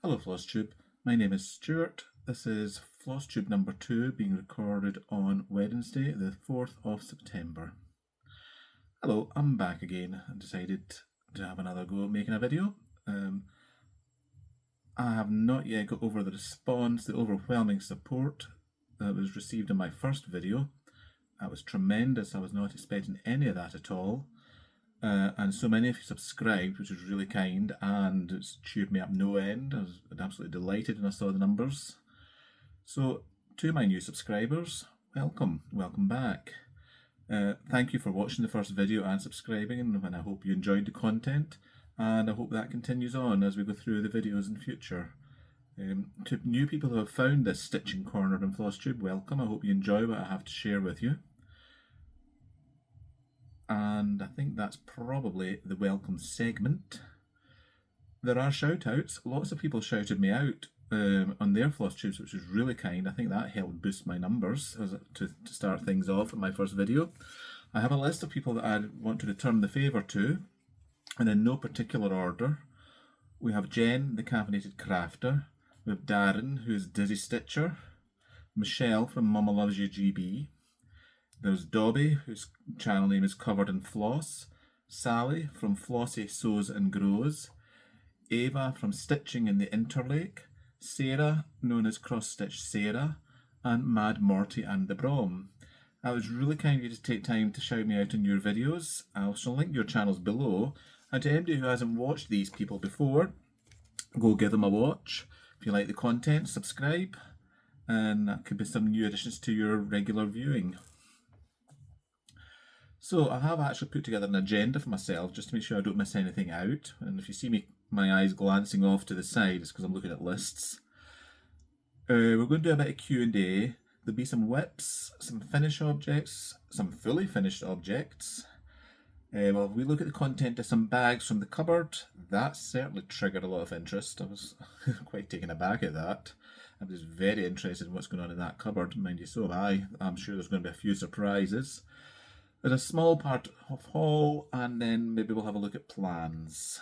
Hello Flosstube, my name is Stuart. This is Flosstube number 2 being recorded on Wednesday the 4th of September. Hello, I'm back again and decided to have another go at making a video. I have not yet got over the response, the overwhelming support that was received in my first video. That was tremendous. I was not expecting any of that at all. And so many of you subscribed, which was really kind, and it's cheered me up no end. I was absolutely delighted when I saw the numbers. So, to my new subscribers, welcome back. Thank you for watching the first video and subscribing, and I hope you enjoyed the content, and I hope that continues on as we go through the videos in future. To new people who have found this stitching corner in Flosstube, welcome. I hope you enjoy what I have to share with you. And I think that's probably the welcome segment. There are shout-outs. Lots of people shouted me out on their Flosstubes, which was really kind. I think that helped boost my numbers to start things off in my first video. I have a list of people that I want to return the favour to, and in no particular order. We have Jen, the Caffeinated Crafter. We have Darren, who's Dizzy Stitcher. Michelle from Mama Loves You GB. There's Dobby, whose channel name is Covered in Floss. Sally from Flossie Sews and Grows. Ava from Stitching in the Interlake. Sarah, known as Cross Stitch Sarah. And Mad Morty and the Brom. That was really kind of you to take time to shout me out in your videos. I shall link your channels below. And to anybody who hasn't watched these people before, go give them a watch. If you like the content, subscribe. And that could be some new additions to your regular viewing. So I have actually put together an agenda for myself just to make sure I don't miss anything out. And if you see my eyes glancing off to the side, it's because I'm looking at lists. We're going to do a bit of Q&A. There'll be some whips, some finished objects, some fully finished objects. Well, if we look at the content of some bags from the cupboard, that certainly triggered a lot of interest. I was quite taken aback at that. I was very interested in what's going on in that cupboard. Mind you, so am I. I'm sure there's going to be a few surprises. There's a small part of haul, and then maybe we'll have a look at plans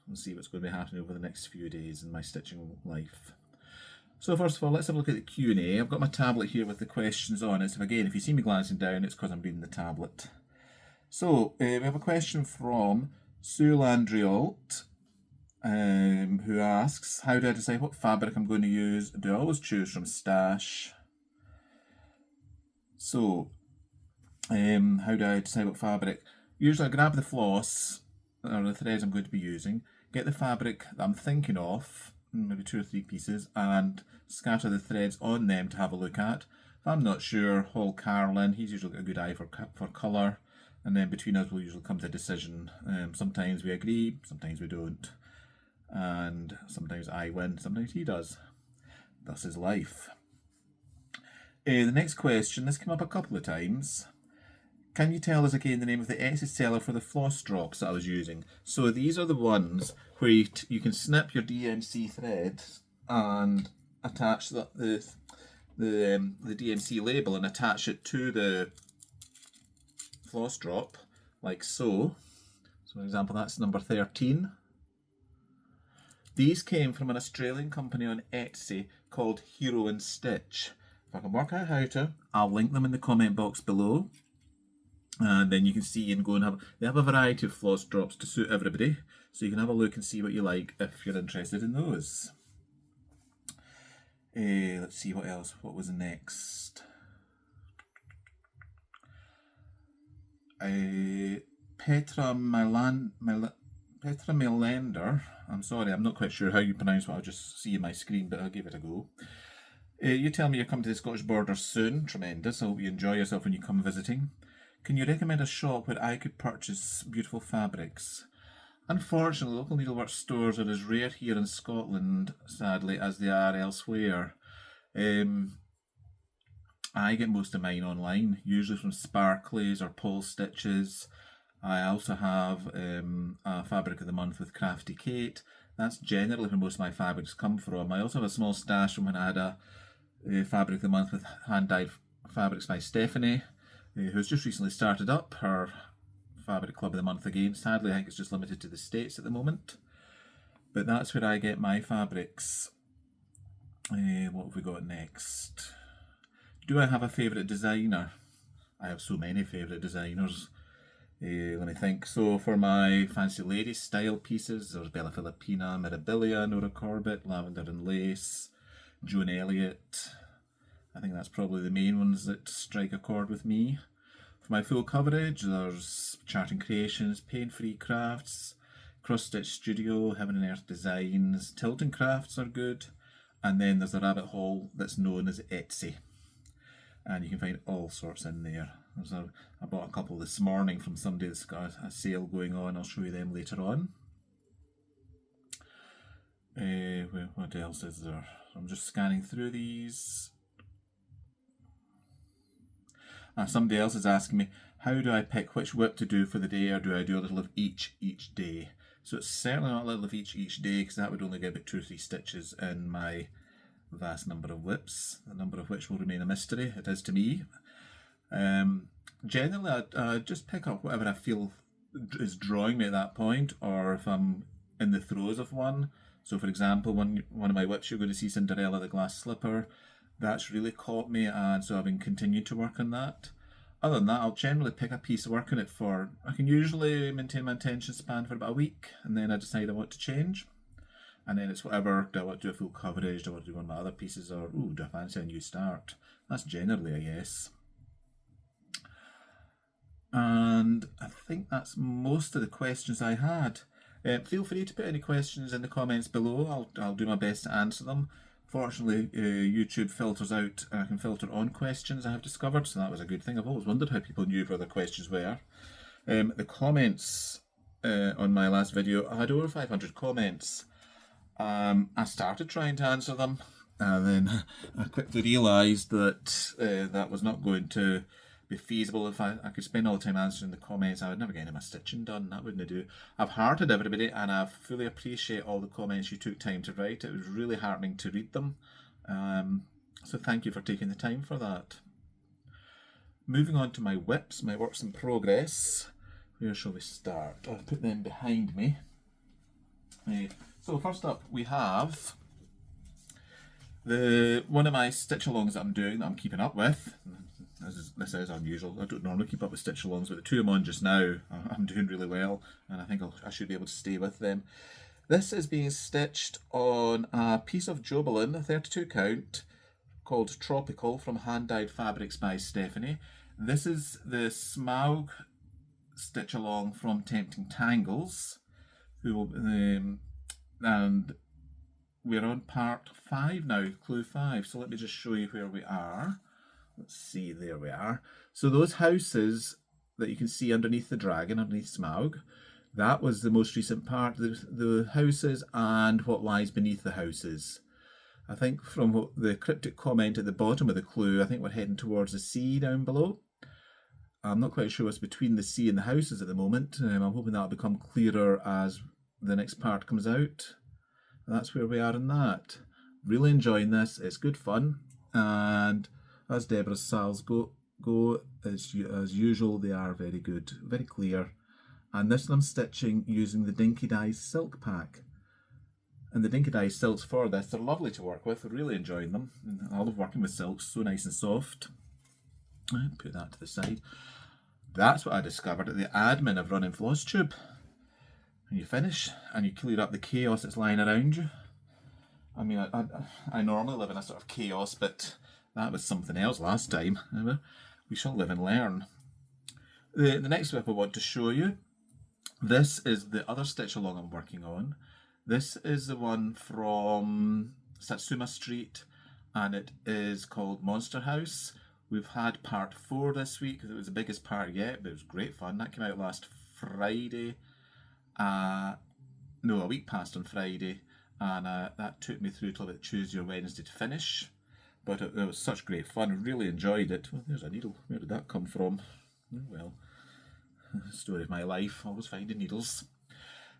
and see what's going to be happening over the next few days in my stitching life. So first of all, let's have a look at the Q&A. I've got my tablet here with the questions on it. So again, if you see me glancing down, it's because I'm reading the tablet. So we have a question from Sue Landrialt, who asks, how do I decide what fabric I'm going to use? Do I always choose from stash? So, how do I decide what fabric? Usually I grab the floss, or the threads I'm going to be using, get the fabric that I'm thinking of, maybe 2 or 3 pieces, and scatter the threads on them to have a look at. If I'm not sure, haul Carl in. He's usually got a good eye for colour, and then between us we'll usually come to a decision. Sometimes we agree, sometimes we don't, and sometimes I win, sometimes he does. Thus is life. The next question, this came up a couple of times. Can you tell us again the name of the Etsy seller for the floss drops that I was using? So these are the ones where you can snip your DMC thread and attach the DMC label and attach it to the floss drop, like so. So for example, that's number 13. These came from an Australian company on Etsy called Hero and Stitch. If I can work out how to, I'll link them in the comment box below. And then you can see and go and they have a variety of floss drops to suit everybody. So you can have a look and see what you like if you're interested in those. Let's see what else. What was next? Petra Melander. I'm sorry, I'm not quite sure how you pronounce what I'll just see on my screen, but I'll give it a go. You tell me you're coming to the Scottish border soon. Tremendous. I hope you enjoy yourself when you come visiting. Can you recommend a shop where I could purchase beautiful fabrics? Unfortunately, local needlework stores are as rare here in Scotland, sadly, as they are elsewhere. I get most of mine online, usually from Sparkleys or Pole Stitches. I also have a Fabric of the Month with Crafty Kate. That's generally where most of my fabrics come from. I also have a small stash from when I had a Fabric of the Month with hand-dyed fabrics by Stephanie, who's just recently started up her Fabric Club of the Month again. Sadly, I think it's just limited to the States at the moment. But that's where I get my fabrics. What have we got next? Do I have a favourite designer? I have so many favourite designers. Let me think. So for my fancy lady style pieces, there's Bella Filipina, Mirabilia, Nora Corbett, Lavender and Lace, Joan Elliott. I think that's probably the main ones that strike a chord with me. For my full coverage, there's Charting Creations, Pain Free Crafts, Cross Stitch Studio, Heaven and Earth Designs, Tilton Crafts are good, and then there's a rabbit hole that's known as Etsy. And you can find all sorts in there. I bought a couple this morning from somebody that's got a sale going on. I'll show you them later on. What else is there? I'm just scanning through these. Somebody else is asking me, how do I pick which whip to do for the day, or do I do a little of each day? So it's certainly not a little of each day, because that would only give it 2 or 3 stitches in my vast number of whips, the number of which will remain a mystery. It is to me. Generally, I just pick up whatever I feel is drawing me at that point, or if I'm in the throes of one. So, for example, one of my whips, you're going to see Cinderella the Glass Slipper. That's really caught me, and so I've been continuing to work on that. Other than that, I'll generally pick a piece, work on it for, I can usually maintain my attention span for about a week, and then I decide I want to change. And then it's whatever, do I want to do a full coverage, do I want to do one of my other pieces, or do I fancy a new start? That's generally a yes. And I think that's most of the questions I had. Feel free to put any questions in the comments below. I'll do my best to answer them. Fortunately, YouTube filters out, I can filter on questions, I have discovered, so that was a good thing. I've always wondered how people knew where their questions were. The comments on my last video, I had over 500 comments. I started trying to answer them, and then I quickly realised that that was not going to be feasible. If I could spend all the time answering the comments, I would never get any of my stitching done. That wouldn't do. I've hearted everybody, and I fully appreciate all the comments you took time to write. It was really heartening to read them. So thank you for taking the time for that. Moving on to my whips, my works in progress. Where shall we start? I'll put them behind me. So first up we have one of my stitch-alongs that I'm doing, that I'm keeping up with. This is unusual. I don't normally keep up with stitch-alongs, but the 2 I'm on just now, I'm doing really well, and I think I should be able to stay with them. This is being stitched on a piece of Jobelin, a 32 count, called Tropical, from Hand Dyed Fabrics by Stephanie. This is the Smaug stitch-along from Tempting Tangles, and we're on part 5 now, clue 5. So let me just show you where we are. Let's see, there we are. So those houses that you can see underneath the dragon, underneath Smaug, that was the most recent part, the houses and what lies beneath the houses. I think from what the cryptic comment at the bottom of the clue, I think we're heading towards the sea down below. I'm not quite sure what's between the sea and the houses at the moment. I'm hoping that'll become clearer as the next part comes out. That's where we are in that. Really enjoying this. It's good fun, and as Deborah's sals go as usual, they are very good, very clear. And this one I'm stitching using the Dinky Dyes Silk Pack. And the Dinky Dyes silks for this, they're lovely to work with. I'm really enjoying them. I love working with silks, so nice and soft. Put that to the side. That's what I discovered at the admin of running Flosstube. And you finish, and you clear up the chaos that's lying around you. I mean, I normally live in a sort of chaos, but that was something else last time. We shall live and learn. The next whip I want to show you, this is the other stitch along I'm working on. This is the one from Satsuma Street, and it is called Monster House. We've had part 4 this week, because it was the biggest part yet, but it was great fun. That came out last Friday. No, a week passed on Friday, and that took me through till about Tuesday or Wednesday to finish. But it was such great fun. I really enjoyed it. Well, there's a needle. Where did that come from? Oh, well, story of my life. Always finding needles.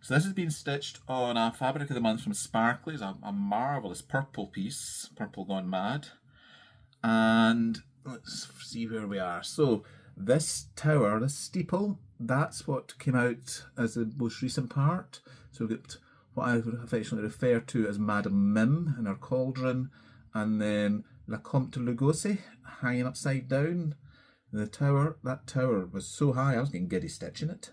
So this has been stitched on a Fabric of the Month from Sparkly's, a marvellous purple piece, Purple Gone Mad. And let's see where we are. So this tower, this steeple, that's what came out as the most recent part. So we've got what I would affectionately refer to as Madame Mim in her cauldron, and then La Comte de Lugosi hanging upside down. The tower, that tower was so high I was getting giddy stitching it.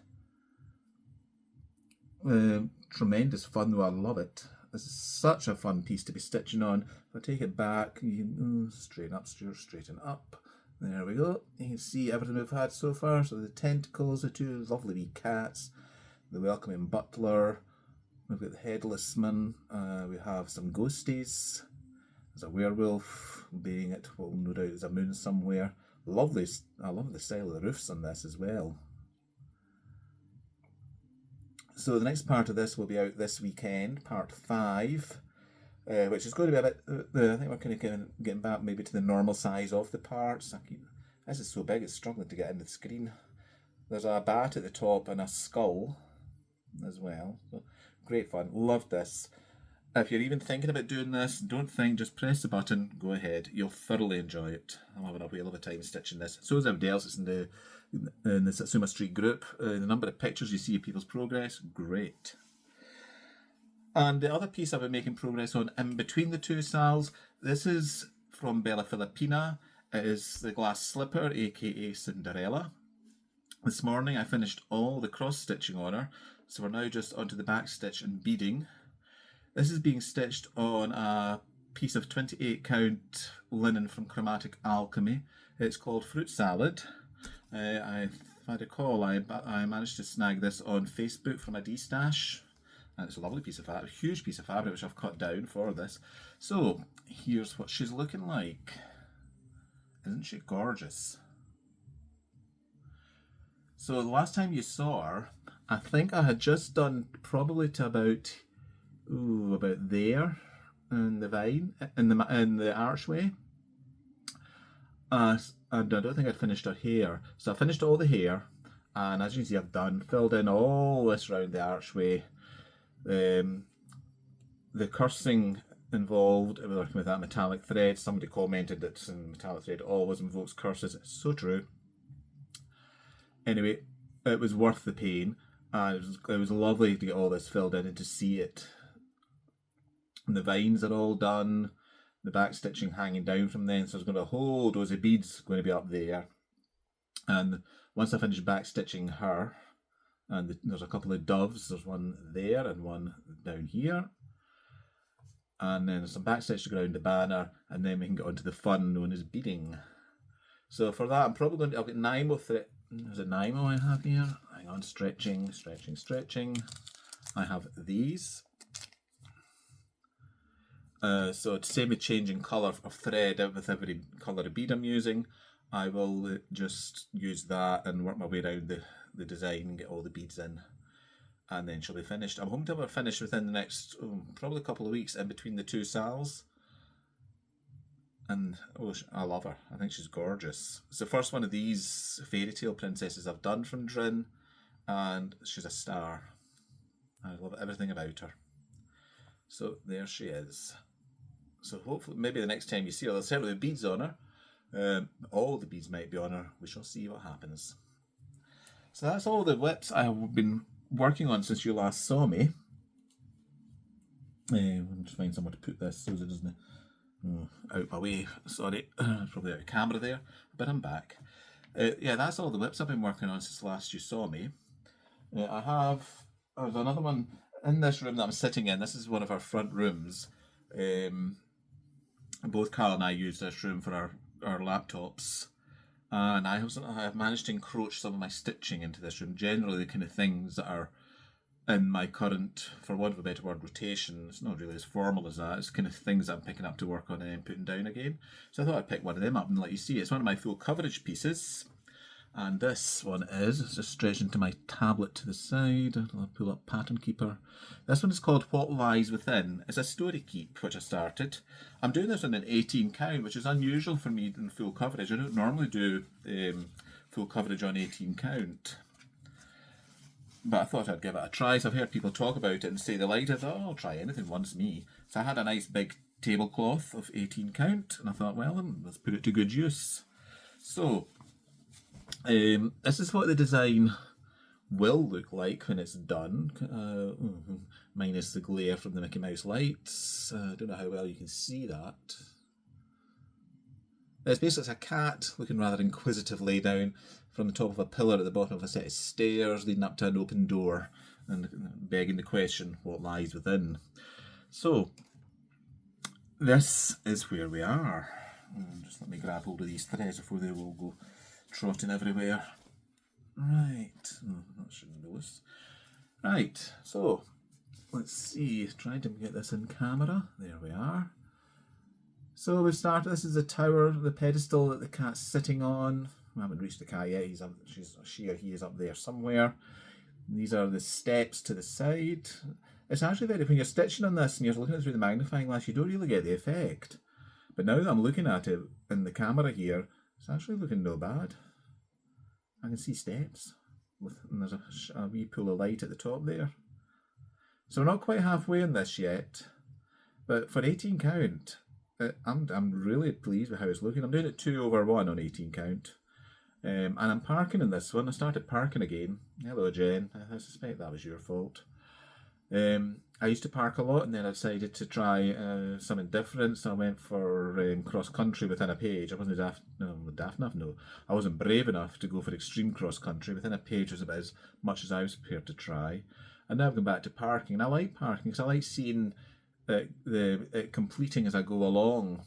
Tremendous fun though, I love it. This is such a fun piece to be stitching on. If I take it back, you can straighten up, straighten up. There we go. You can see everything we've had so far. So the tentacles, the two lovely wee cats, the welcoming butler, we've got the headless man, we have some ghosties, there's a werewolf being it, well, no doubt there's a moon somewhere. Lovely, I love the style of the roofs on this as well. So the next part of this will be out this weekend, part 5, which is going to be a bit, I think we're kind of getting back maybe to the normal size of the parts. This is so big it's struggling to get into the screen. There's a bat at the top and a skull as well. So great fun, loved this. If you're even thinking about doing this, don't think, just press the button, go ahead. You'll thoroughly enjoy it. I'm having a whale of a time stitching this. So is everybody else that's in the Satsuma Street group. The number of pictures you see of people's progress, great. And the other piece I've been making progress on in between the two sals, this is from Bella Filipina. It is the glass slipper, aka Cinderella. This morning I finished all the cross stitching on her, so we're now just onto the back stitch and beading. This is being stitched on a piece of 28 count linen from Chromatic Alchemy. It's called Fruit Salad. If I recall, I managed to snag this on Facebook from a D-stash. And it's a lovely piece of fabric, a huge piece of fabric which I've cut down for this. So here's what she's looking like. Isn't she gorgeous? So the last time you saw her, I think I had just done probably to about there in the vine, in the archway. And I don't think I'd finished her hair. So I finished all the hair, and as you can see I've filled in all this around the archway. The cursing involved working with that metallic thread. Somebody commented that metallic thread always invokes curses. It's so true. Anyway, it was worth the pain, and it was lovely to get all this filled in and to see it. And the vines are all done, the back stitching hanging down from then, so there's going to be a whole rows of beads going to be up there. And once I finish back stitching her, and there's a couple of doves, there's one there and one down here. And then there's some back stitch to go around the banner, and then we can get onto the fun known as beading. So for that, I'm probably going to, I'll get Nymo thread. There's a Nymo I have here. Hang on, stretching. I have these. So to save me changing colour of thread with every colour of bead I'm using, I will just use that and work my way around the design and get all the beads in, and then she'll be finished. I'm hoping to have her finished within the next probably a couple of weeks in between the two sals. And I love her. I think she's gorgeous. It's the first one of these fairy tale princesses I've done from Drin, and she's a star. I love everything about her. So there she is. So hopefully, maybe the next time you see her, there's certainly beads on her. All the beads might be on her. We shall see what happens. So that's all the whips I have been working on since you last saw me. I'm just find somewhere to put this so that it doesn't out my way. Sorry, probably out of camera there, but I'm back. Yeah, that's all the whips I've been working on since last you saw me. There's another one in this room that I'm sitting in. This is one of our front rooms. Both Carl and I use this room for our laptops, and I have managed to encroach some of my stitching into this room. Generally the kind of things that are in my current, for want of a better word, rotation. It's not really as formal as that. It's kind of things that I'm picking up to work on and then putting down again. So I thought I'd pick one of them up and let you see. It's one of my full coverage pieces. And this one is just stretched into my tablet to the side. I'll pull up Pattern Keeper. This one is called What Lies Within. It's a story keep, which I started. I'm doing this on an 18 count, which is unusual for me in full coverage. I don't normally do full coverage on 18 count. But I thought I'd give it a try. So I've heard people talk about it and say they liked it. I thought, I'll try anything once me. So I had a nice big tablecloth of 18 count, and I thought, well, let's put it to good use. So this is what the design will look like when it's done, minus the glare from the Mickey Mouse lights. I don't know how well you can see that. It's basically a cat looking rather inquisitively down from the top of a pillar at the bottom of a set of stairs leading up to an open door and begging the question what lies within. So, this is where we are. Just let me grab hold of these threads before they will go trotting everywhere. Right, that shouldn't do this. Right, so let's see, trying to get this in camera. There we are. So we've started, this is the tower, the pedestal that the cat's sitting on. We haven't reached the cat yet, he's up, she or he is up there somewhere. These are the steps to the side. It's actually very, when you're stitching on this and you're looking at it through the magnifying glass, you don't really get the effect. But now that I'm looking at it in the camera here, it's actually looking no bad. I can see steps, and there's a wee pool of light at the top there. So we're not quite halfway in this yet, but for 18 count, I'm really pleased with how it's looking. I'm doing it 2/1 on 18 count. And I'm parking in this one. I started parking again. Hello, Jen. I suspect that was your fault. I used to park a lot, and then I decided to try something different. So I went for cross country within a page. I wasn't daft enough. No, I wasn't brave enough to go for extreme cross country. Within a page was about as much as I was prepared to try. And now I've gone back to parking. And I like parking because I like seeing it completing as I go along.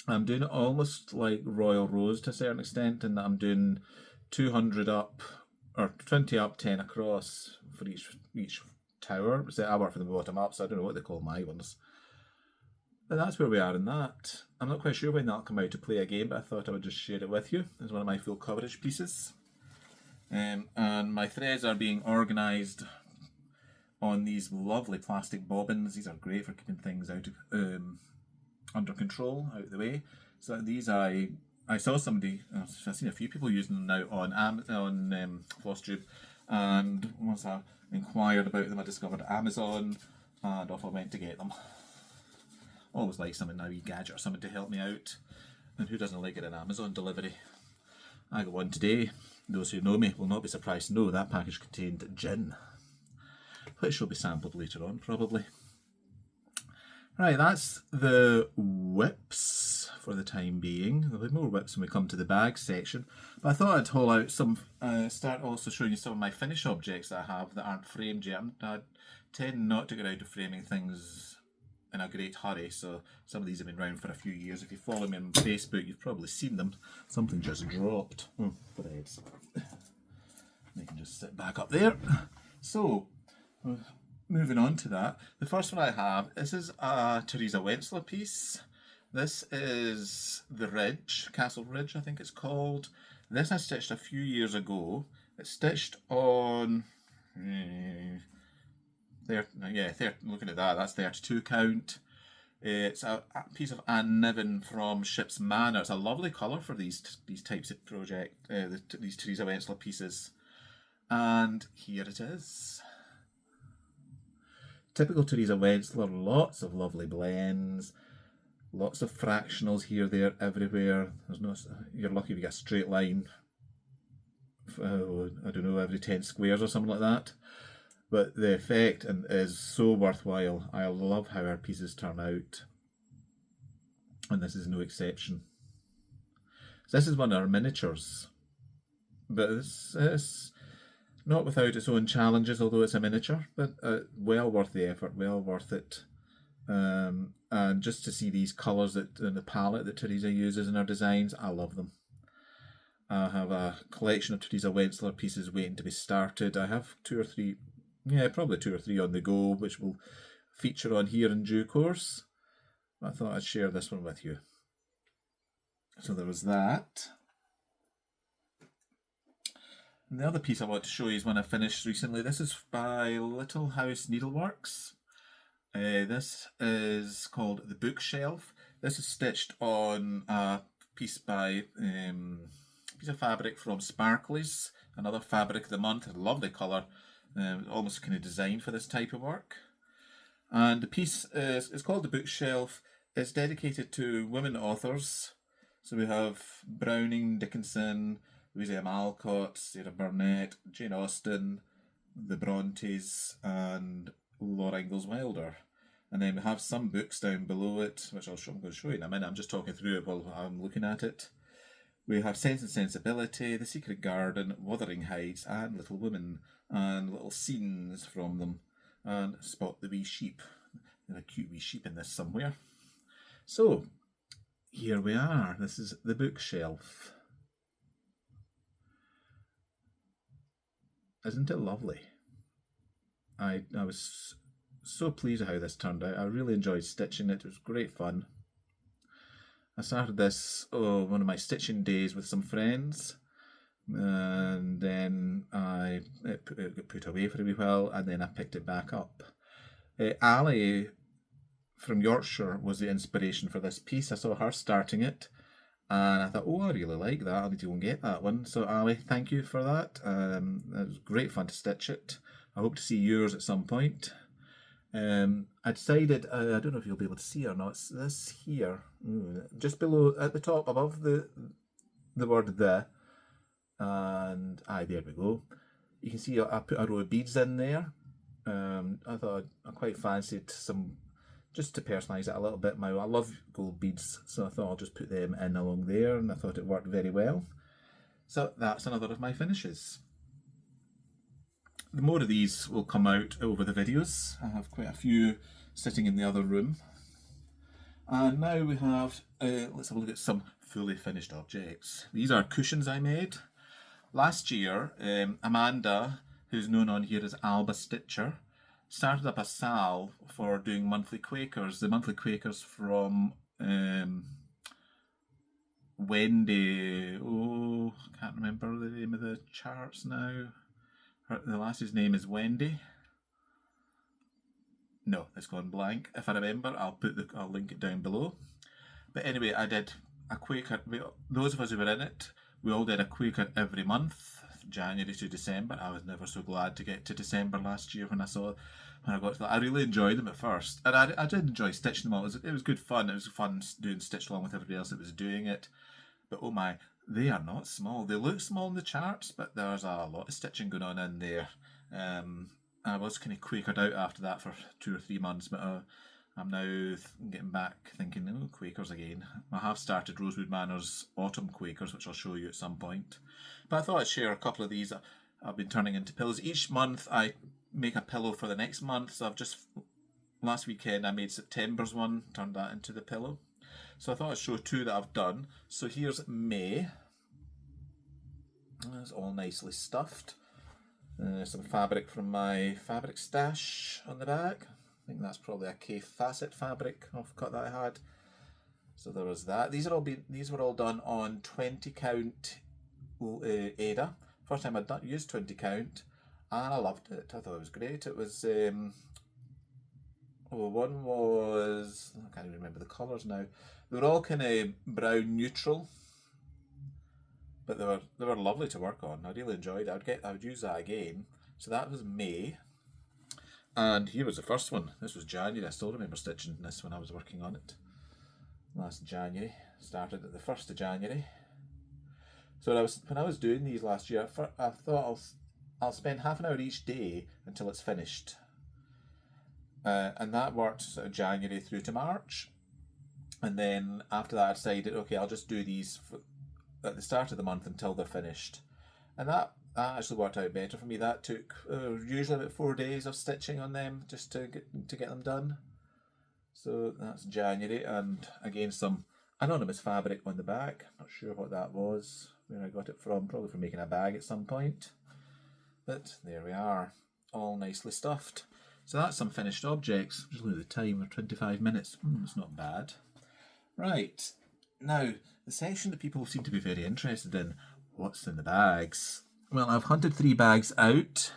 I'm doing it almost like Royal Road to a certain extent, in that I'm doing 200 up or 20 up, 10 across for each tower. So I work from the bottom up, so I don't know what they call my ones. But that's where we are in that. I'm not quite sure when that'll come out to play again, but I thought I would just share it with you as one of my full coverage pieces. And my threads are being organised on these lovely plastic bobbins. These are great for keeping things out of, under control, out of the way. So these I saw somebody, I've seen a few people using them now on Flosstube, and once I inquired about them, I discovered Amazon, and off I went to get them. Always like something now, wee gadget or something to help me out, and who doesn't like it an Amazon delivery? I got one today. Those who know me will not be surprised to know that package contained gin, which will be sampled later on probably. Right, that's the whips for the time being. There'll be more whips when we come to the bag section. But I thought I'd haul out some, start also showing you some of my finish objects that I have that aren't framed yet. I tend not to get out of framing things in a great hurry, so some of these have been around for a few years. If you follow me on Facebook, you've probably seen them. Something just dropped. Threads. They can just sit back up there. So, moving on to that, the first one I have, this is a Teresa Wentzler piece. This is the Ridge, Castle Ridge I think it's called. This I stitched a few years ago. It's stitched on, looking at that, that's 32 count. It's a piece of Anne Niven from Ship's Manor. It's a lovely colour for these types of project, these Teresa Wentzler pieces. And here it is. Typical Teresa Wentzler, lots of lovely blends, lots of fractionals here, there, everywhere. You're lucky if you get a straight line, I don't know, every 10 squares or something like that. But the effect is so worthwhile. I love how her pieces turn out, and this is no exception. So this is one of our miniatures, but it's not without its own challenges, although it's a miniature, but well worth the effort, well worth it. And just to see these colours in the palette that Teresa uses in her designs, I love them. I have a collection of Teresa Wentzler pieces waiting to be started. I have probably two or three on the go, which will feature on here in due course. I thought I'd share this one with you. So there was that. And the other piece I want to show you is one I finished recently. This is by Little House Needleworks. This is called The Bookshelf. This is stitched on a piece by piece of fabric from Sparklies, another fabric of the month, a lovely colour, almost kind of designed for this type of work. And the piece is called The Bookshelf. It's dedicated to women authors. So we have Browning, Dickinson, Louisa M. Alcott, Sarah Burnett, Jane Austen, the Brontes, and Laura Ingalls Wilder. And then we have some books down below it, which I'm going to show you in a minute. I'm just talking through it while I'm looking at it. We have Sense and Sensibility, The Secret Garden, Wuthering Heights, and Little Women, and little scenes from them. And Spot the Wee Sheep. There's a cute wee sheep in this somewhere. So, here we are. This is the bookshelf. Isn't it lovely? I was so pleased with how this turned out. I really enjoyed stitching it. It was great fun. I started this one of my stitching days with some friends, and then it got put away for a wee while, and then I picked it back up. Ali from Yorkshire was the inspiration for this piece. I saw her starting it, and I thought, oh, I really like that. I need to go and get that one. So Ali, thank you for that. It was great fun to stitch it. I hope to see yours at some point. I decided, I don't know if you'll be able to see or not, it's this here, just below, at the top, above the word "the," and there we go. You can see I put a row of beads in there. I thought I quite fancied some, just to personalise it a little bit. I love gold beads, so I thought I'll just put them in along there, and I thought it worked very well. So that's another of my finishes. The more of these will come out over the videos. I have quite a few sitting in the other room. And now we have, let's have a look at some fully finished objects. These are cushions I made. Last year, Amanda, who's known on here as Alba Stitcher, started up a sal for doing monthly Quakers. The monthly Quakers from Wendy, I can't remember the name of the charts now. The lass's name is Wendy. No, it's gone blank. If I remember, I'll link it down below. But anyway, I did a Quaker. Those of us who were in it, we all did a Quaker every month, January to December. I was never so glad to get to December last year when I got to that. I really enjoyed them at first, and I did enjoy stitching them all. It was good fun. It was fun doing stitch along with everybody else that was doing it. But oh my, they are not small. They look small in the charts, but there's a lot of stitching going on in there. I was kind of Quakered out after that for 2 or 3 months, but I'm now getting back thinking, oh, Quakers again. I have started Rosewood Manor's Autumn Quakers, which I'll show you at some point. But I thought I'd share a couple of these I've been turning into pillows. Each month I make a pillow for the next month, so last weekend I made September's one, turned that into the pillow. So I thought I'd show 2 that I've done. So here's May. It's all nicely stuffed. Some fabric from my fabric stash on the back. I think that's probably a K Facet fabric offcut that I had. So there was that. These were all done on 20 count Aida. First time I'd used 20 count, and I loved it. I thought it was great. It was one was, I can't even remember the colours now. They were all kind of brown neutral, but they were lovely to work on. I really enjoyed it. I would use that again. So that was May. And here was the first one. This was January. I still remember stitching this when I was working on it. Last January. Started at the 1st of January. So when I was doing these last year, I thought I'll spend half an hour each day until it's finished. And that worked sort of January through to March. And then after that I decided, okay, I'll just do these at the start of the month until they're finished. And that actually worked out better for me. That took usually about 4 days of stitching on them just to get them done. So that's January, and again some anonymous fabric on the back. Not sure what that was, where I got it from, probably from making a bag at some point. But there we are, all nicely stuffed. So that's some finished objects. Just look at the time, we're 25 minutes. It's not bad. Right, now the section that people seem to be very interested in, what's in the bags? Well, I've hunted 3 bags out.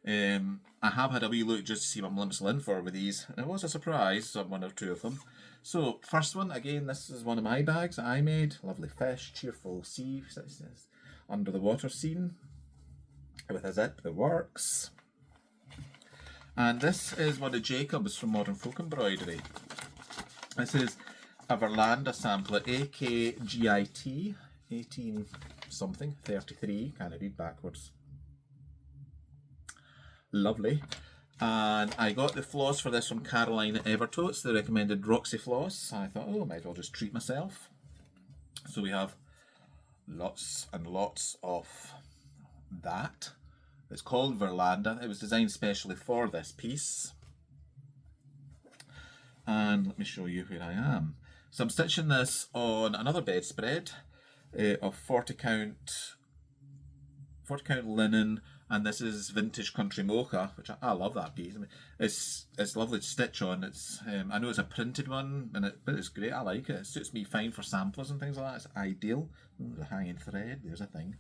I have had a wee look just to see what I'm limits in for with these, and it was a surprise on 1 or 2 of them. So, first one, again, this is one of my bags that I made. Lovely fish, cheerful sea, under the water scene, with a zip that works. And this is one of Jacob's from Modern Folk Embroidery. This is a Verlanda sampler, AKGIT, 18 something. 33, can't read backwards. Lovely. And I got the floss for this from Caroline at Evertotes. They recommended Roxy floss. I thought, oh, might as well just treat myself. So we have lots and lots of that. It's called Verlanda. It was designed specially for this piece. And let me show you where I am. So I'm stitching this on another bedspread of 40 count linen, and this is vintage country mocha, which I love that piece. I mean, it's lovely to stitch on. It's I know it's a printed one, but it's great. I like it. It suits me fine for samplers and things like that. It's ideal. Ooh, the hanging thread. There's a thing.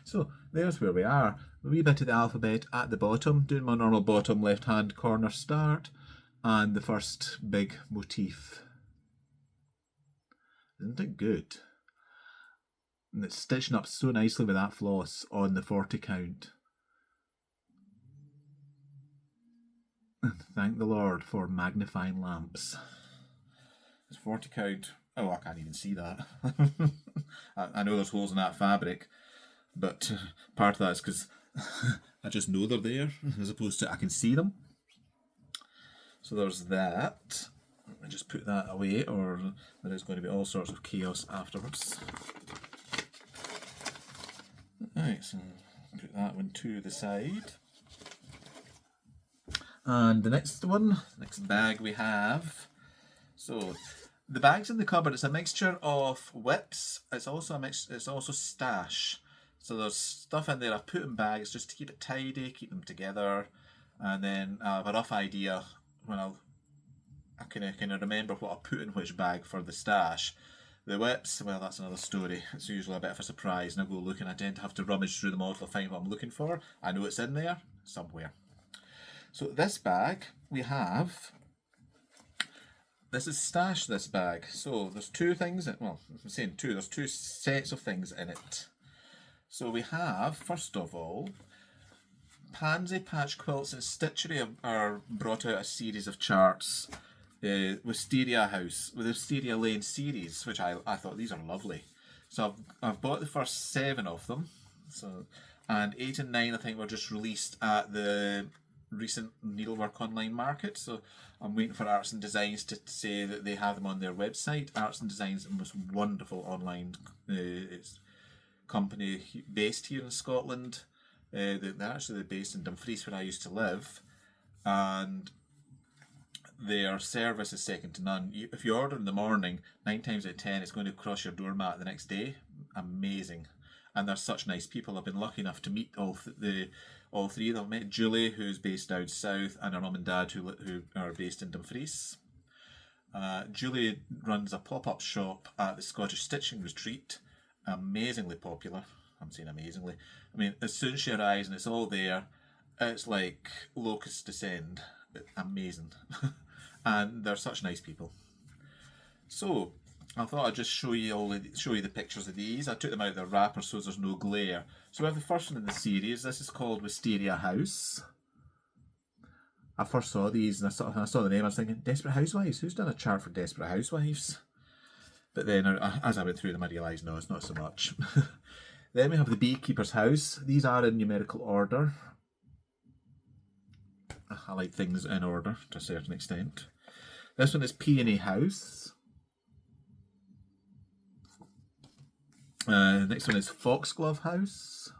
So there's where we are. A wee bit of the alphabet at the bottom, doing my normal bottom left hand corner start, and the first big motif. Isn't it good? And it's stitching up so nicely with that floss on the 40 count. And thank the Lord for magnifying lamps. It's 40 count. Oh, I can't even see that. I know there's holes in that fabric, but part of that is because I just know they're there, as opposed to I can see them. So there's that. Let me just put that away, or there is going to be all sorts of chaos afterwards. Right, so put that one to the side. And the next bag we have. So the bags in the cupboard, it's a mixture of whips. It's also stash. So there's stuff in there I've put in bags just to keep it tidy, keep them together, and then I have a rough idea when I can remember what I put in which bag for the stash. The whips, well, that's another story. It's usually a bit of a surprise, and I go looking. I tend to have to rummage through them all to find what I'm looking for. I know it's in there somewhere. So this bag we have. This is stash. This bag. So there's two things. Well, I'm saying two. There's two sets of things in it. So we have, first of all, Pansy Patch Quilts and Stitchery are brought out a series of charts. Wisteria House, with the Wisteria Lane series, which I thought these are lovely. So I've bought the first 7 of them. So, and 8 and 9 I think were just released at the recent Needlework Online market. So I'm waiting for Arts and Designs to say that they have them on their website. Arts and Designs is the most wonderful online company based here in Scotland. They're actually based in Dumfries, where I used to live, and their service is second to none. If you order in the morning, 9 times out of 10 it's going to cross your doormat the next day. Amazing. And they're such nice people. I've been lucky enough to meet all three of them. I've met Julie, who's based down south, and her mum and dad who are based in Dumfries. Julie runs a pop-up shop at the Scottish Stitching Retreat. Amazingly popular. I'm saying amazingly. I mean, as soon as she arrives and it's all there, it's like locusts descend. Amazing. And they're such nice people. So I thought I'd just show you the pictures of these. I took them out of their wrapper so there's no glare. So we have the first one in the series. This is called Wisteria House. I first saw these and I saw the name. I was thinking, Desperate Housewives? Who's done a chart for Desperate Housewives? But then as I went through them I realised no, it's not so much. Then we have the Beekeeper's House. These are in numerical order. I like things in order to a certain extent. This one is Peony House. Next one is Foxglove House.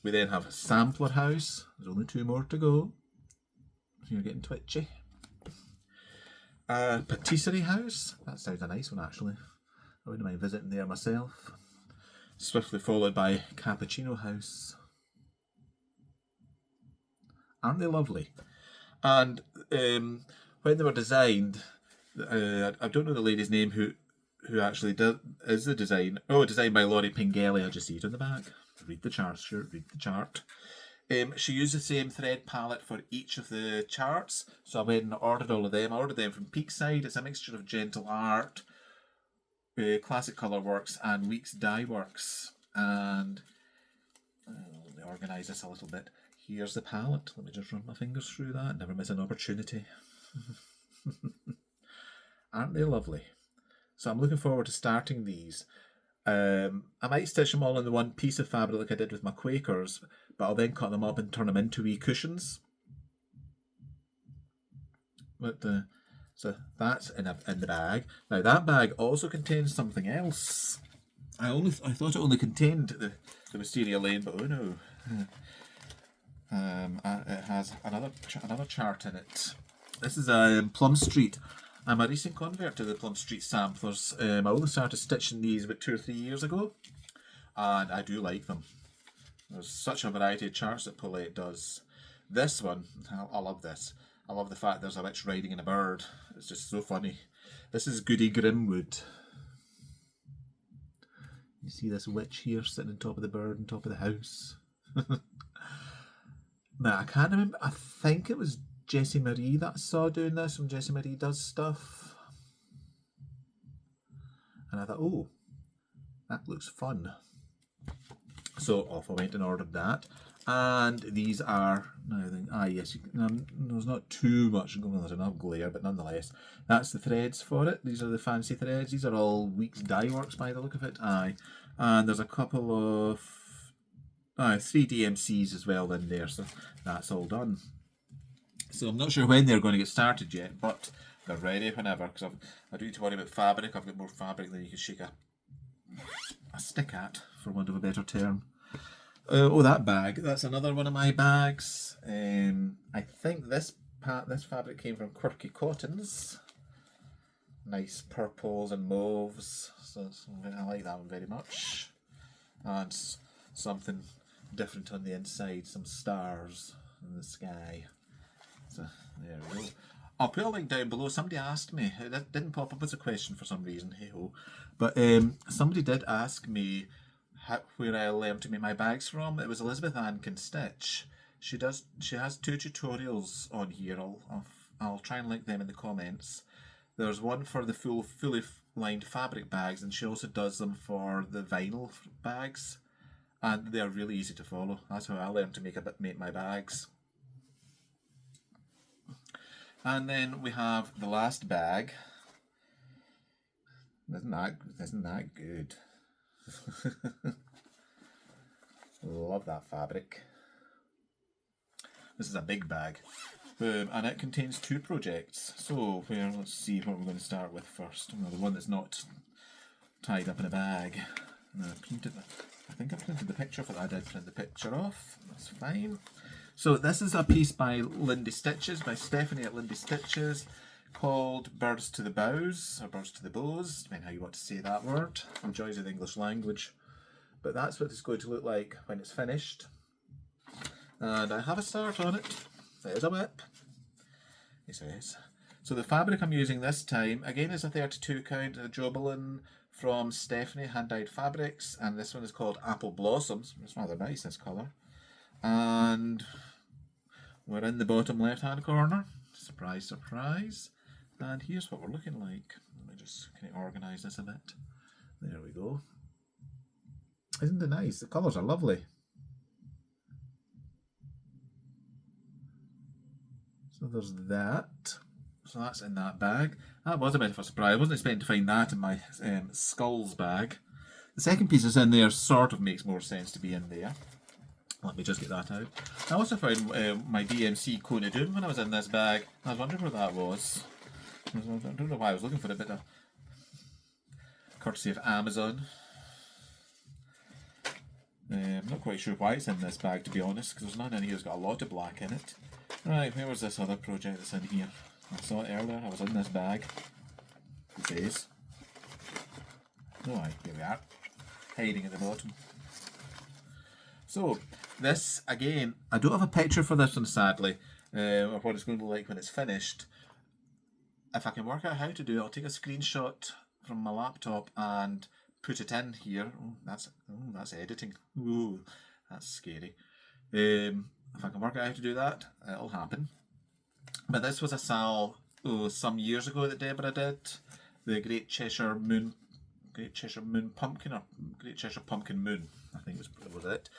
We then have Sampler House. There's only 2 more to go. You're getting twitchy. Patisserie House. That sounds a nice one actually. I wouldn't mind visiting there myself. Swiftly followed by Cappuccino House. Aren't they lovely? And when they were designed, I don't know the lady's name who actually is the design. Oh, designed by Laurie Pingelli. I just see it on the back. Read the chart, sure. Read the chart. She used the same thread palette for each of the charts, so I went and ordered all of them. I ordered them from Peakside. It's a mixture of Gentle Art, Classic Colour Works, and Weeks Dye Works. And let me organise this a little bit. Here's the palette. Let me just run my fingers through that. Never miss an opportunity. Aren't they lovely? So I'm looking forward to starting these. I might stitch them all in the one piece of fabric like I did with my Quakers, but I'll then cut them up and turn them into wee cushions. So that's in the bag. Now that bag also contains something else. I thought it only contained the Wisteria Lane, but oh no. It has another chart in it. This is Plum Street. I'm a recent convert to the Plum Street samplers. I only started stitching these about 2 or 3 years ago, and I do like them. There's such a variety of charts that Paulette does. This one, I love this. I love the fact there's a witch riding in a bird. It's just so funny. This is Goody Grimwood. You see this witch here sitting on top of the bird, on top of the house. Now, I can't remember. I think it was Jessie Marie that I saw doing this when Jessie Marie does stuff. And I thought, oh, that looks fun. So off I went and ordered that. And these are, yes, there's not too much, there's enough glare, but nonetheless, that's the threads for it. These are the fancy threads. These are all Weeks Dye Works by the look of it. And there's a couple of 3 DMCs as well in there, so that's all done. So I'm not sure when they're going to get started yet, but they're ready whenever, because I do need to worry about fabric. I've got more fabric than you can shake a stick at, for want of a better term. That bag. That's another one of my bags. I think this fabric came from Quirky Cottons. Nice purples and mauves. So I like that one very much. And something different on the inside. Some stars in the sky. So there we go. I'll put a link down below. Somebody asked me. It didn't pop up as a question for some reason. Hey ho. But somebody did ask me where I learned to make my bags from. It was Elizabeth Ann Can Stitch. She has 2 tutorials on here. I'll try and link them in the comments. There's one for the fully lined fabric bags, and she also does them for the vinyl bags, and they're really easy to follow. That's how I learned to make my bags. And then we have the last bag. Isn't that good? Love that fabric. This is a big bag, and it contains 2 projects. So let's see what we're going to start with first. The one that's not tied up in a bag. I think I printed the picture for that. I did print the picture off. That's fine. So this is a piece by Lindy Stitches, by Stephanie at Lindy Stitches, called Birds to the Bows, or Birds to the Bows, depending how you want to say that word. I'm joys of the English language. But that's what it's going to look like when it's finished. And I have a start on it. There's a whip. Yes, it is. So the fabric I'm using this time, again, is a 32 count, a Jobelin from Stephanie Hand Dyed Fabrics, and this one is called Apple Blossoms. It's rather nice, this colour. And we're in the bottom left hand corner. Surprise, surprise. And here's what we're looking like. Let me just kind of organise this a bit. There we go. Isn't it nice? The colours are lovely. So there's that. So that's in that bag. That was a bit of a surprise. I wasn't expecting to find that in my skulls bag. The second piece is in there, sort of makes more sense to be in there. Let me just get that out. I also found my DMC Kona Doom when I was in this bag. I was wondering where that was. I don't know why I was looking for it, but courtesy of Amazon. I'm not quite sure why it's in this bag, to be honest, because there's none in here that's got a lot of black in it. Right, where was this other project that's in here? I saw it earlier. I was in this bag. It says. Oh, aye, here we are. Hiding at the bottom. So, this, again, I don't have a picture for this one, sadly, of what it's going to look like when it's finished. If I can work out how to do it, I'll take a screenshot from my laptop and put it in here. That's editing. Ooh, that's scary. If I can work out how to do that, it'll happen. But this was a sal some years ago that Deborah did. The Great Cheshire Pumpkin, or Great Cheshire Pumpkin Moon, I think was it.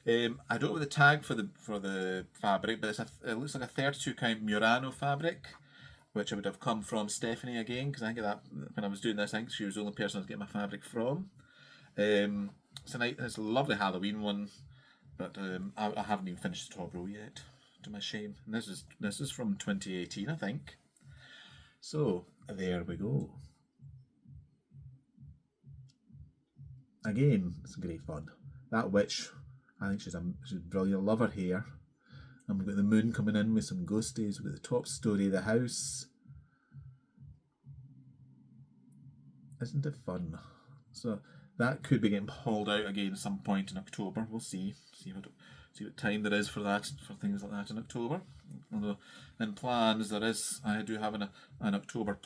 I don't have the tag for the fabric, but it looks like a 32 count Murano fabric, which would have come from Stephanie again, because I think that when I was doing this, I think she was the only person I was getting my fabric from. It's a lovely Halloween one, but I haven't even finished the top row yet, to my shame. And this is from 2018, I think. So there we go. Again, it's great fun. That witch, I think she's brilliant. I love her hair. And we've got the moon coming in with some ghosties. We've got the top story of the house. Isn't it fun? So that could be getting hauled out again at some point in October. We'll see. See what time there is for that, for things like that in October. Although in plans I do have an October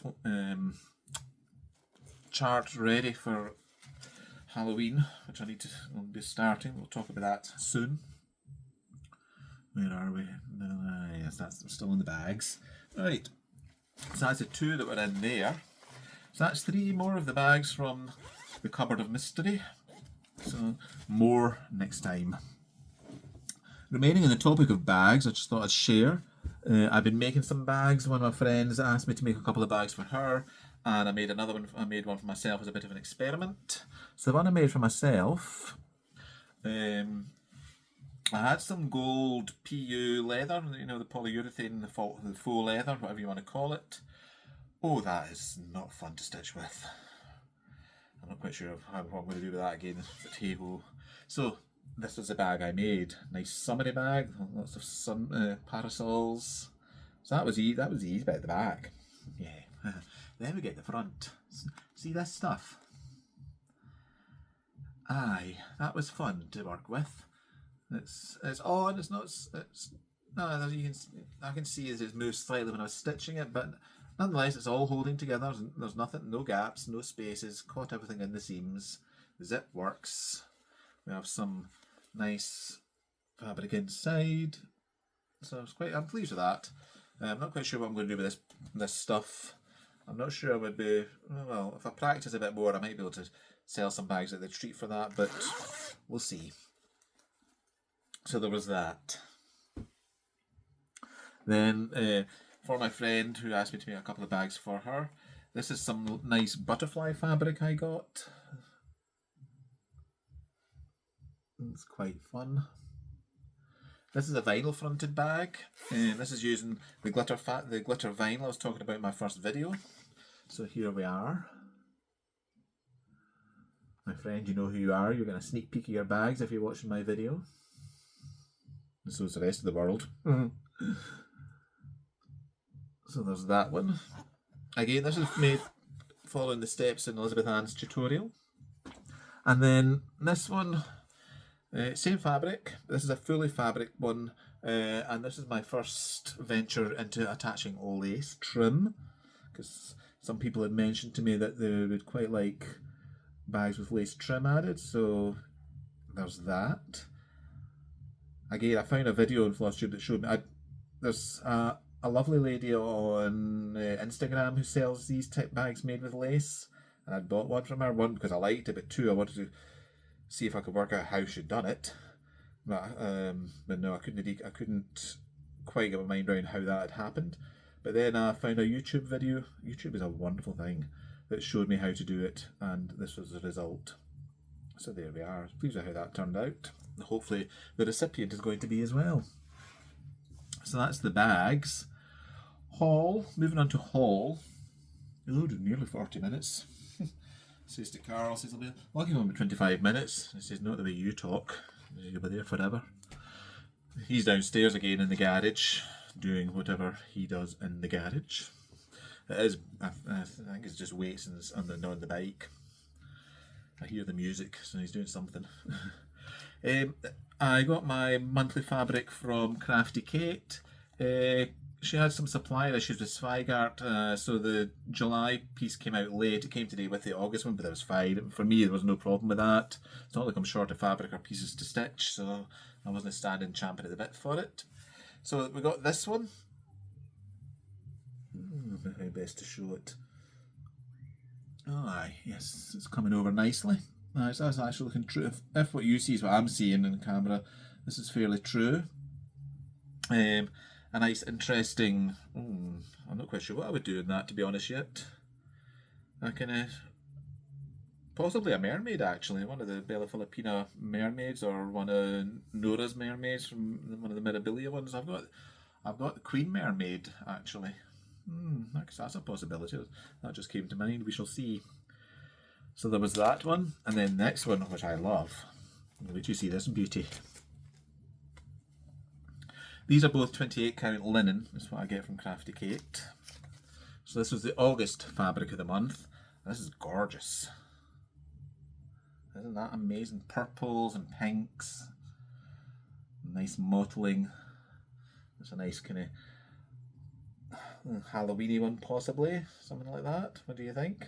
chart ready for Halloween, which I'll be starting. We'll talk about that soon. Where are we? Yes, we're still in the bags. Right, so that's the 2 that were in there. So that's 3 more of the bags from the Cupboard of Mystery. So more next time. Remaining on the topic of bags, I just thought I'd share. I've been making some bags. One of my friends asked me to make a couple of bags for her, and I made another one. I made one for myself as a bit of an experiment. So the one I made for myself, I had some gold PU leather, the polyurethane, the faux leather, whatever you want to call it. Oh, that is not fun to stitch with. I'm not quite sure what I'm going to do with that again, but hey-ho. So, this was the bag I made. Nice summery bag, lots of parasols. So that was the easy bit at the back. Yeah. Then we get the front. See this stuff? Aye, that was fun to work with. It's on. It's not. No. I can see as it moves slightly when I was stitching it, but nonetheless, it's all holding together. There's nothing, no gaps, no spaces. Caught everything in the seams. The zip works. We have some nice fabric inside, so I'm pleased with that. I'm not quite sure what I'm going to do with this stuff. I'm not sure I would be. Well, if I practice a bit more, I might be able to sell some bags at the street for that, but we'll see. So there was that. Then for my friend who asked me to make a couple of bags for her, this is some nice butterfly fabric I got. It's quite fun. This is a vinyl fronted bag. This is using the glitter vinyl I was talking about in my first video. So here we are. My friend, you know who you are. You're getting a sneak peek of your bags if you're watching my video. And so is the rest of the world. So there's that one. Again, this is made following the steps in Elizabeth Ann's tutorial. And then this one, same fabric. This is a fully fabric one. And this is my first venture into attaching lace trim. Because some people had mentioned to me that they would quite like bags with lace trim added. So there's that. Again, I found a video on Flosstube that showed me. There's a lovely lady on Instagram who sells these type bags made with lace, and I bought one from her. One because I liked it, but 2 I wanted to see if I could work out how she'd done it. But no, I couldn't quite get my mind around how that had happened. But then I found a YouTube video. YouTube is a wonderful thing that showed me how to do it, and this was the result. So there we are. Pleased with how that turned out. Hopefully the recipient is going to be as well. So that's the bags. Haul. Moving on to haul. Oh, nearly 40 minutes. Says to Carl, says I'll be lucky one with 25 minutes. He says, not the way you talk. You'll be there forever. He's downstairs again in the garage, doing whatever he does in the garage. It is, I think it's just weights on the bike. I hear the music, so he's doing something. I got my monthly fabric from Crafty Kate. She had some supply issues with Zweigart, so the July piece came out late. It came today with the August one, but that was fine. For me, there was no problem with that. It's not like I'm short of fabric or pieces to stitch, so I wasn't standing champing at the bit for it. So we got this one. How best to show it. Oh, aye, yes, it's coming over nicely. That's actually looking true. If what you see is what I'm seeing in the camera, this is fairly true. a nice, interesting. I'm not quite sure what I would do in that, to be honest, yet. I can possibly a mermaid, actually, one of the Bella Filipina mermaids, or one of Nora's mermaids from one of the Mirabilia ones. I've got the Queen Mermaid, actually. That's a possibility. That just came to mind. We shall see. So there was that one, and then next one, which I love. Wait till you see this beauty. These are both 28 count linen. That's what I get from Crafty Kate. So this was the August fabric of the month. This is gorgeous. Isn't that amazing? Purples and pinks. Nice mottling. It's a nice kind of Halloweeny one, possibly. Something like that. What do you think?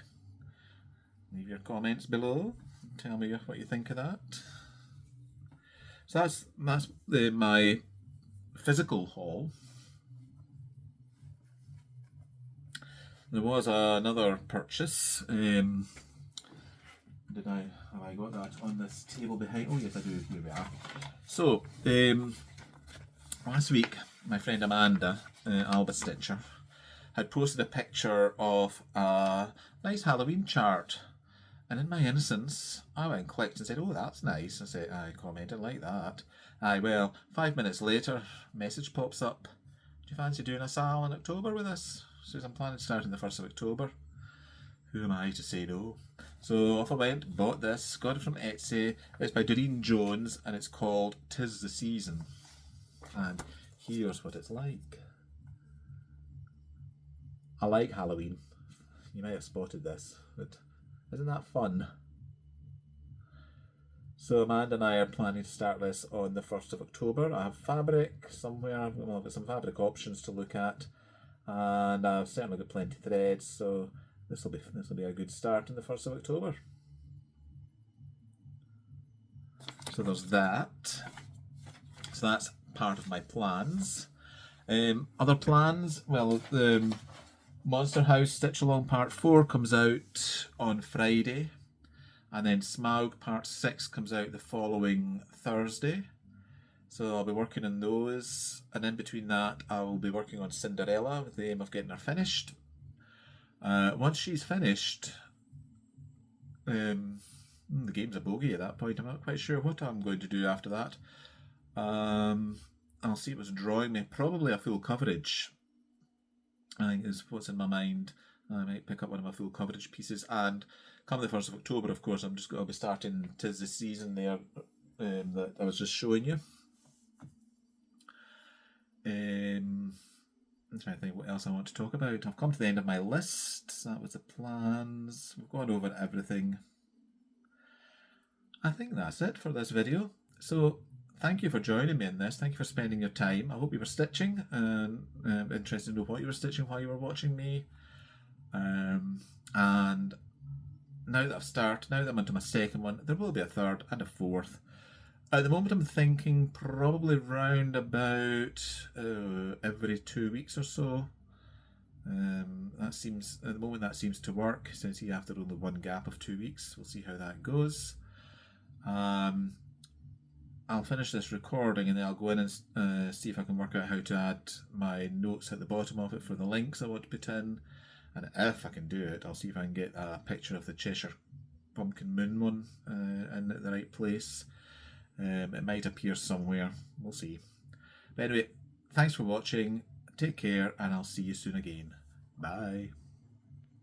Leave your comments below. Tell me what you think of that. So that's my physical haul. There was another purchase. Have I got that on this table behind? Oh yes, I do. Here we are. So last week, my friend Amanda, Alba Stitcher, had posted a picture of a nice Halloween chart, and in my innocence, I went and clicked and said, "Oh, that's nice." I commented like that. Well, 5 minutes later, message pops up. Do you fancy doing a sale in October with us? Says I'm planning to start on the 1st of October. Who am I to say no? So off I went, bought this, got it from Etsy. It's by Doreen Jones, and it's called "'Tis the Season." And here's what it's like. I like Halloween. You might have spotted this, but isn't that fun? So Amanda and I are planning to start this on the 1st of October. I have fabric somewhere. I've got some fabric options to look at, and I've certainly got plenty of threads. So this will be a good start on the 1st of October. So there's that. So that's part of my plans. Other plans, well, the Monster House Stitch Along Part 4 comes out on Friday, and then Smaug Part 6 comes out the following Thursday. So I'll be working on those, and in between that I will be working on Cinderella with the aim of getting her finished. Once she's finished, the game's a bogey at that point. I'm not quite sure what I'm going to do after that. I'll see what's drawing me. Probably a full coverage, I think, is what's in my mind. I might pick up one of my full coverage pieces, and come the 1st of October, of course, I'll be starting "'Tis the Season" there, that I was just showing you. I'm trying to think what else I want to talk about. I've come to the end of my list. That was the plans. We've gone over everything. I think that's it for this video. So thank you for joining me in this. Thank you for spending your time. I hope you were stitching, and interested to know what you were stitching while you were watching me. And now that I'm onto my second one, there will be a third and a fourth. At the moment I'm thinking probably round about every 2 weeks or so. At the moment that seems to work, since you have to only one gap of 2 weeks. We'll see how that goes. I'll finish this recording and then I'll go in and see if I can work out how to add my notes at the bottom of it for the links I want to put in. And if I can do it, I'll see if I can get a picture of the Cheshire Pumpkin Moon one in at the right place. It might appear somewhere. We'll see. But anyway, thanks for watching. Take care, and I'll see you soon again. Bye.